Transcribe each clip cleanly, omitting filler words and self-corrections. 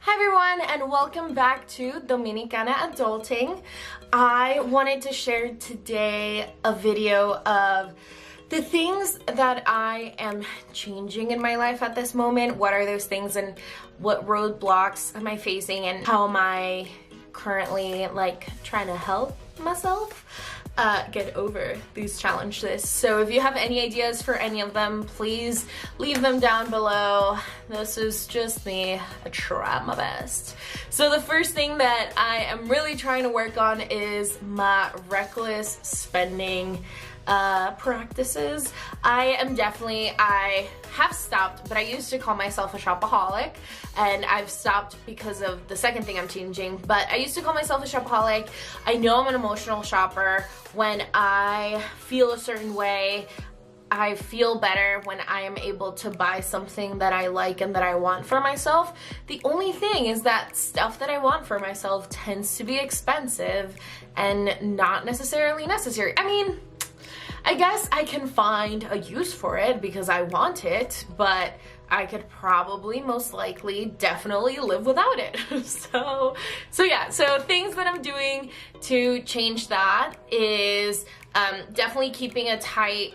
Hi everyone, and welcome back to Dominicana Adulting. I wanted to share today a video of the things that I am changing in my life at this moment. What are those things and what roadblocks am I facing, and how am I currently trying to help myself get over these challenges. So if you have any ideas for any of them, please leave them down below. This is just me trying my best. So the first thing that I am really trying to work on is my reckless spending practices. I have stopped, but I used to call myself a shopaholic, and I've stopped because of the second thing I'm changing. But I used to call myself a shopaholic. I know I'm an emotional shopper. When I feel a certain way, I feel better when I am able to buy something that I like and that I want for myself. The only thing is that stuff that I want for myself tends to be expensive and not necessarily necessary. I mean, I guess I can find a use for it because I want it, but I could probably, most likely, definitely live without it. So yeah, so things that I'm doing to change that is definitely keeping a tight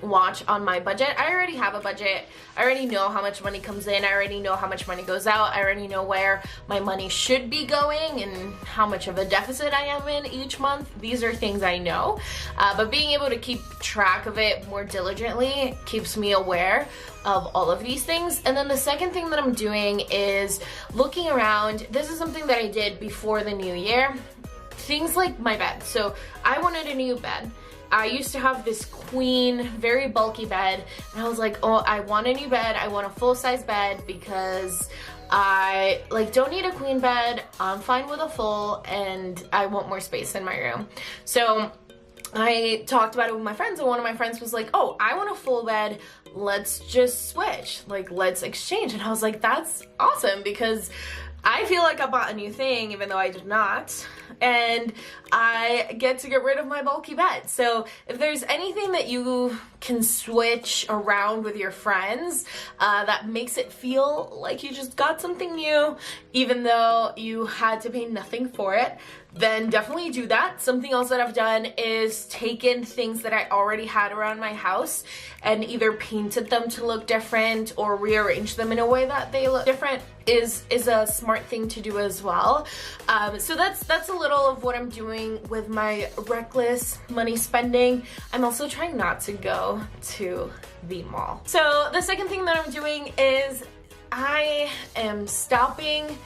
watch on my budget. I already have a budget. I already know how much money comes in. I already know how much money goes out. I already know where my money should be going and how much of a deficit I am in each month. These are things I know, but being able to keep track of it more diligently keeps me aware of all of these things. And then the second thing that I'm doing is looking around. This is something that I did before the new year. Things like my bed. So I wanted a new bed. I used to have this queen, very bulky bed, and I was like, oh, I want a new bed. I want a full-size bed because I don't need a queen bed. I'm fine with a full, and I want more space in my room. So I talked about it with my friends, and one of my friends was like, oh, I want a full bed. Let's just switch. Let's exchange. And I was like, that's awesome, because I feel like I bought a new thing even though I did not, and I get to get rid of my bulky bed. So if there's anything that you can switch around with your friends that makes it feel like you just got something new even though you had to pay nothing for it, then definitely do that. Something else that I've done is taken things that I already had around my house and either painted them to look different or rearranged them in a way that they look different. Is a smart thing to do as well. So that's a little of what I'm doing with my reckless money spending. I'm also trying not to go to the mall. So the second thing that I'm doing is I am stopping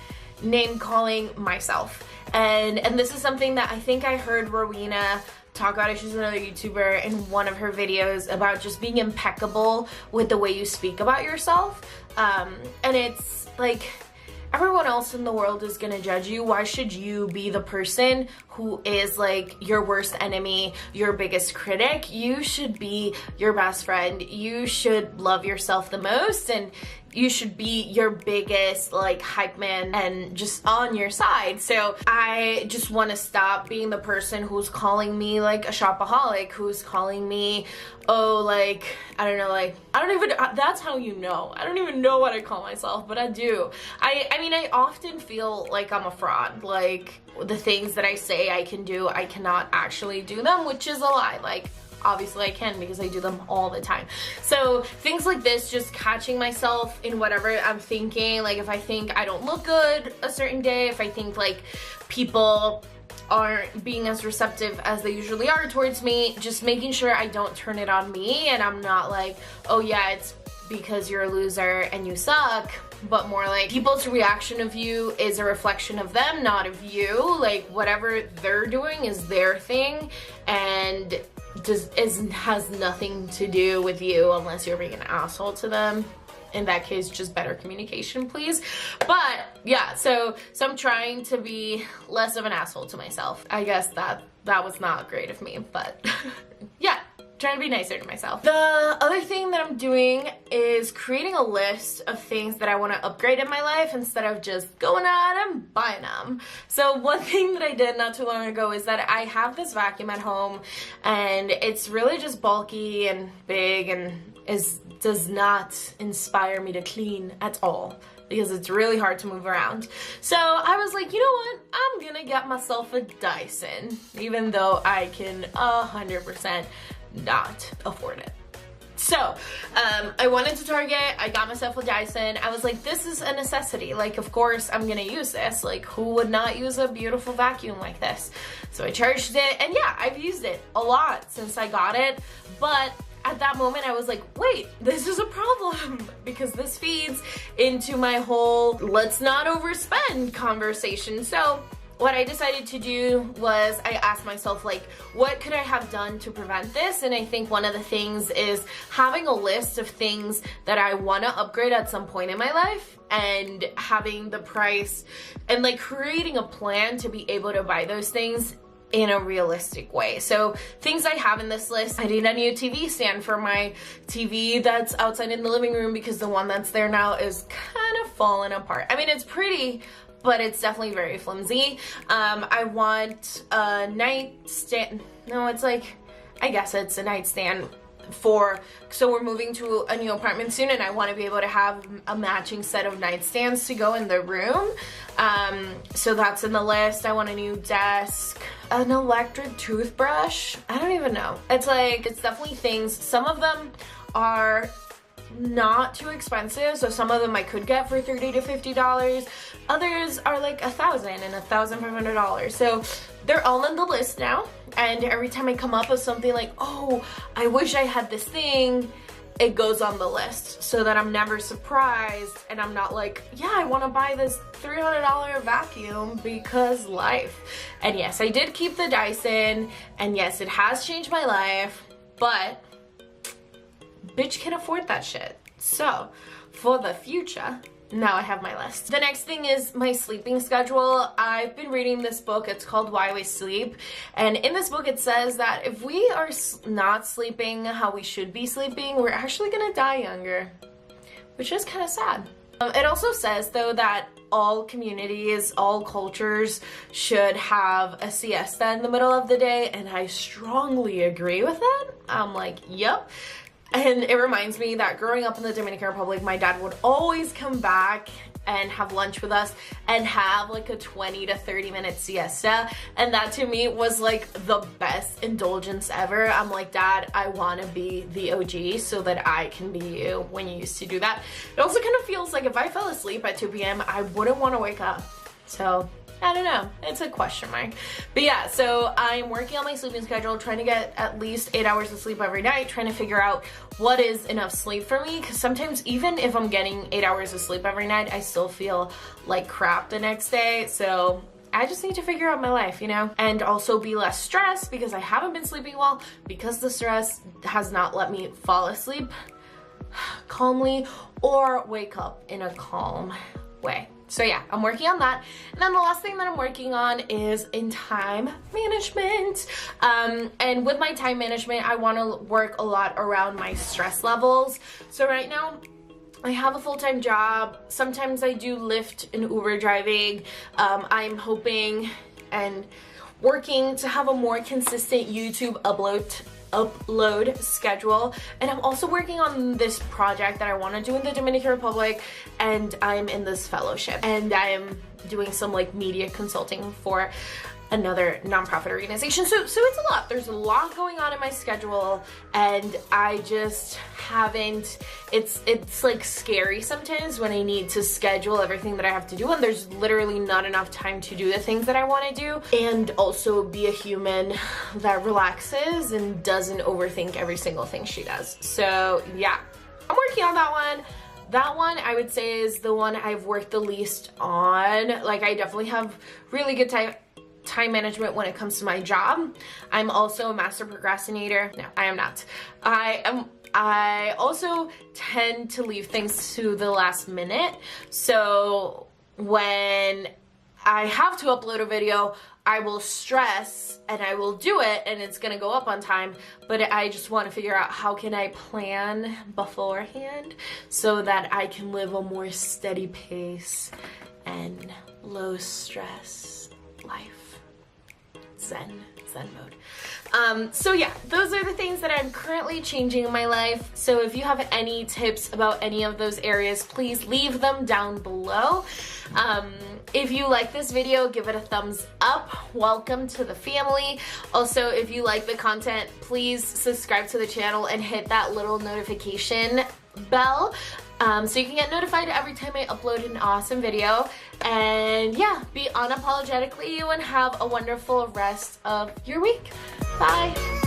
name calling myself. And this is something that I think I heard Rowena talk about it. She's another YouTuber, in one of her videos about just being impeccable with the way you speak about yourself. And it's like, everyone else in the world is gonna judge you. Why should you be the person who is your worst enemy, your biggest critic? You should be your best friend. You should love yourself the most, and you should be your biggest hype man and just on your side. So I just want to stop being the person who's calling me a shopaholic, who's calling me, oh, I don't know, I don't even, that's how you know. I don't even know what I call myself, but I do. I mean, I often feel like I'm a fraud. The things that I say I can do, I cannot actually do them, which is a lie. Obviously I can, because I do them all the time. So things like this, just catching myself in whatever I'm thinking. If I think I don't look good a certain day, if I think people aren't being as receptive as they usually are towards me, just making sure I don't turn it on me, and I'm not oh yeah, it's because you're a loser and you suck, but more people's reaction of you is a reflection of them, not of you. Whatever they're doing is their thing, and has nothing to do with you unless you're being an asshole to them. In that case, just better communication, please. But yeah, so I'm trying to be less of an asshole to myself. I guess that was not great of me, but yeah, trying to be nicer to myself. The other thing that I'm doing is creating a list of things that I want to upgrade in my life instead of just going out and buying them. So one thing that I did not too long ago is that I have this vacuum at home, and it's really just bulky and big and does not inspire me to clean at all. because it's really hard to move around. So I was like, you know what? I'm gonna get myself a Dyson, even though I can 100% not afford it. So, I went into Target, I got myself a Dyson. I was like, this is a necessity. Like, of course I'm gonna use this. Like, who would not use a beautiful vacuum like this? So I charged it, and yeah, I've used it a lot since I got it, but at that moment I was like, wait, this is a problem, because this feeds into my whole let's not overspend conversation. So what I decided to do was I asked myself, like, what could I have done to prevent this? And I think one of the things is having a list of things that I want to upgrade at some point in my life, and having the price and like creating a plan to be able to buy those things in a realistic way. So things I have in this list: I need a new TV stand for my TV that's outside in the living room, because the one that's there now is kind of falling apart. I mean, it's pretty, but it's definitely very flimsy. I want a nightstand. No, it's like, I guess it's a nightstand so we're moving to a new apartment soon, and I want to be able to have a matching set of nightstands to go in the room. So that's in the list. I want a new desk, an electric toothbrush. I don't even know. It's like, it's definitely things. Some of them are not too expensive, so some of them I could get for $30 to $50. Others are like $1,000 and $1,500. So they're all on the list now, and every time I come up with something like, oh, I wish I had this thing, it goes on the list, so that I'm never surprised, and I'm not like, yeah, I want to buy this $300 vacuum because life. And yes, I did keep the Dyson, and yes, it has changed my life, but bitch can afford that shit. So for the future, now I have my list. The next thing is my sleeping schedule. I've been reading this book. It's called Why We Sleep. And in this book, it says that if we are not sleeping how we should be sleeping, we're actually gonna die younger, which is kind of sad. It also says, though, that all communities, all cultures should have a siesta in the middle of the day, and I strongly agree with that. I'm like, yep. And it reminds me that growing up in the Dominican Republic, my dad would always come back and have lunch with us and have like a 20 to 30 minute siesta, and that to me was like the best indulgence ever. I'm like, Dad, I want to be the OG so that I can be you when you used to do that. It also kind of feels like if I fell asleep at 2 p.m. I wouldn't want to wake up. So I don't know, it's a question mark. But yeah, so I'm working on my sleeping schedule, trying to get at least 8 hours of sleep every night, trying to figure out what is enough sleep for me, because sometimes even if I'm getting 8 hours of sleep every night, I still feel like crap the next day. So I just need to figure out my life, you know, and also be less stressed, because I haven't been sleeping well, because the stress has not let me fall asleep calmly or wake up in a calm way. So yeah, I'm working on that. And then the last thing that I'm working on is in time management. And with my time management, I want to work a lot around my stress levels. So right now, I have a full-time job. Sometimes I do Lyft and Uber driving. I'm hoping and working to have a more consistent YouTube upload schedule, and I'm also working on this project that I want to do in the Dominican Republic, and I'm in this fellowship, and I'm doing some like media consulting for another nonprofit organization. So it's a lot. There's a lot going on in my schedule, and I just haven't, it's like scary sometimes when I need to schedule everything that I have to do, and there's literally not enough time to do the things that I want to do, and also be a human that relaxes and doesn't overthink every single thing she does. So yeah, I'm working on that one. That one, I would say, is the one I've worked the least on. Like, I definitely have really good time management when it comes to my job. I'm also a master procrastinator. No, I am not. I also tend to leave things to the last minute. So when I have to upload a video, I will stress and I will do it, and it's gonna go up on time, but I just want to figure out how can I plan beforehand so that I can live a more steady pace and low stress life. zen mode. So yeah, those are the things that I'm currently changing in my life. So if you have any tips about any of those areas, please leave them down below. If you like this video, give it a thumbs up. Welcome to the family. Also, if you like the content, please subscribe to the channel and hit that little notification bell so you can get notified every time I upload an awesome video. And yeah, be unapologetically you and have a wonderful rest of your week. Bye.